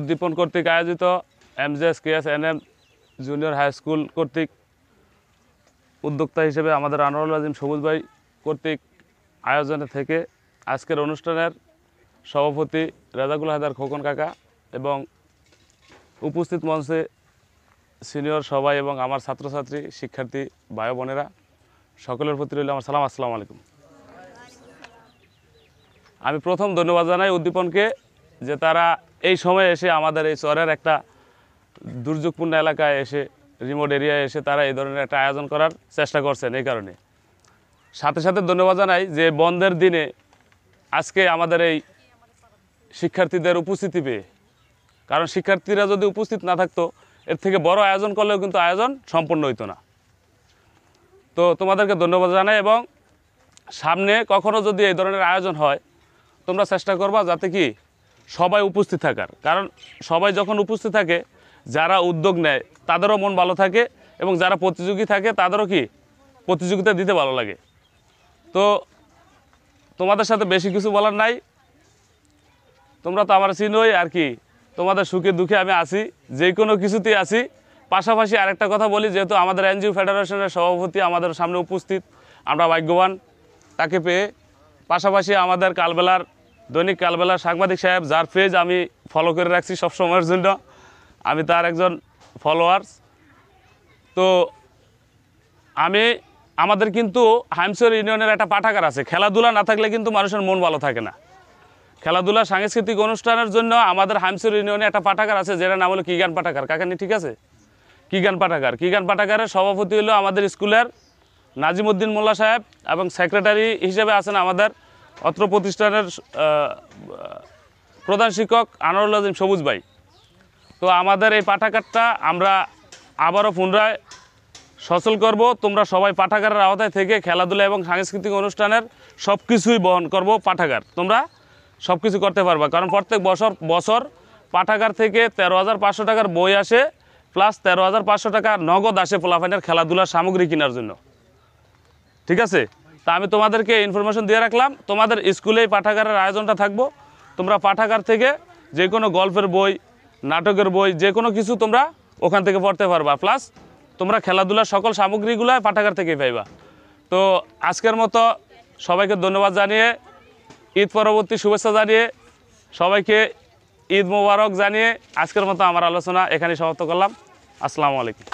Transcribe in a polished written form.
উদ্দীপন কর্তৃক আয়োজিত MJSKSNM junior high school কর্তৃক উদ্যোক্তা হিসেবে আমাদের আনোয়ারুল আজিম সবুজ ভাই কর্তৃক আয়োজনে থেকে আজকের অনুষ্ঠানের সভাপতি রেজাকুল হায়দার খোকন কাকা এবং উপস্থিত মঞ্চে সিনিয়র সবাই এবং আমার ছাত্রছাত্রী শিক্ষার্থী ভাই বোনেরা সকলের প্রতি রইল আমার সালাম। আসসালামু আলাইকুম। আমি প্রথম ধন্যবাদ জানাই উদ্দীপনকে যে তারা এই সময়ে এসে আমাদের এই চরের একটা দুর্যোগপূর্ণ এলাকায় এসে রিমোট এরিয়ায় এসে তারা এই ধরনের একটা আয়োজন করার চেষ্টা করছেন। এই কারণে সাথে সাথে ধন্যবাদ জানাই যে বন্ধের দিনে আজকে আমাদের এই শিক্ষার্থীদের উপস্থিতি পেয়ে, কারণ শিক্ষার্থীরা যদি উপস্থিত না থাকতো এর থেকে বড় আয়োজন করলেও কিন্তু আয়োজন সম্পূর্ণ হইতো না। তো তোমাদেরকে ধন্যবাদ জানাই এবং সামনে কখনো যদি এই ধরনের আয়োজন হয় তোমরা চেষ্টা করবা যাতে কি সবাই উপস্থিত থাকার, কারণ সবাই যখন উপস্থিত থাকে যারা উদ্যোগ নেয় তাদেরও মন ভালো থাকে এবং যারা প্রতিযোগী থাকে তাদেরও কি প্রতিযোগিতা দিতে ভালো লাগে। তো তোমাদের সাথে বেশি কিছু বলার নাই, তোমরা তো আমার চিনোই আর কি, তোমাদের সুখে দুঃখে আমি আছি, যে কোনো কিছুতেই আছি। পাশাপাশি আরেকটা কথা বলি, যেহেতু আমাদের এনজিও ফেডারেশনের সভাপতি আমাদের সামনে উপস্থিত, আমরা ভাগ্যবান তাকে পেয়ে। পাশাপাশি আমাদের কালবেলার দৈনিক কালবেলার সাংবাদিক সাহেব, যার পেজ আমি ফলো করে রাখছি সব সময়ের জন্য, আমি তার একজন ফলোয়ার্স। তো আমাদের কিন্তু হাইমসর ইউনিয়নের একটা পাঠাগার আছে, খেলাধুলা না থাকলে কিন্তু মানুষের মন ভালো থাকে না। খেলাধুলা সাংস্কৃতিক অনুষ্ঠানের জন্য আমাদের হাইমসর ইউনিয়নে একটা পাঠাগার আছে, যেটার নাম হলো কিগান পাঠাগার। কাকানি ঠিক আছে? কিগান পাঠাগারের সভাপতি হলো আমাদের স্কুলের নাজিমউদ্দিন মোল্লা সাহেব এবং সেক্রেটারি হিসেবে আছেন আমাদের অত্র প্রতিষ্ঠানের প্রধান শিক্ষক আনোয়ারুল আজিম সবুজ ভাই। তো আমাদের এই পাঠাগারটা আমরা আবারও পুনরায় সচল করব। তোমরা সবাই পাঠাগারের আওতায় থেকে খেলাধুলা এবং সাংস্কৃতিক অনুষ্ঠানের সব কিছুই বহন করব পাঠাগার, তোমরা সব কিছু করতে পারবা। কারণ প্রত্যেক বছর পাঠাগার থেকে 13,500 টাকার বই আসে, প্লাস 13,500 টাকা নগদ আসে পোলাপাইনের খেলাধুলার সামগ্রী কেনার জন্য। ঠিক আছে? তা আমি তোমাদেরকে ইনফরমেশন দিয়ে রাখলাম, তোমাদের স্কুলেই পাঠাগারের আয়োজনটা থাকবো। তোমরা পাঠাগার থেকে যে কোনো গল্পের বই, নাটকের বই, যে কোনো কিছু তোমরা ওখান থেকে পড়তে পারবা, প্লাস তোমরা খেলাধুলার সকল সামগ্রীগুলো পাঠাগার থেকেই পাইবা। তো আজকের মতো সবাইকে ধন্যবাদ জানিয়ে, ঈদ পরবর্তী শুভেচ্ছা জানিয়ে, সবাইকে ঈদ মোবারক জানিয়ে আজকের মতো আমার আলোচনা এখানেই সমাপ্ত করলাম। আসসালামু আলাইকুম।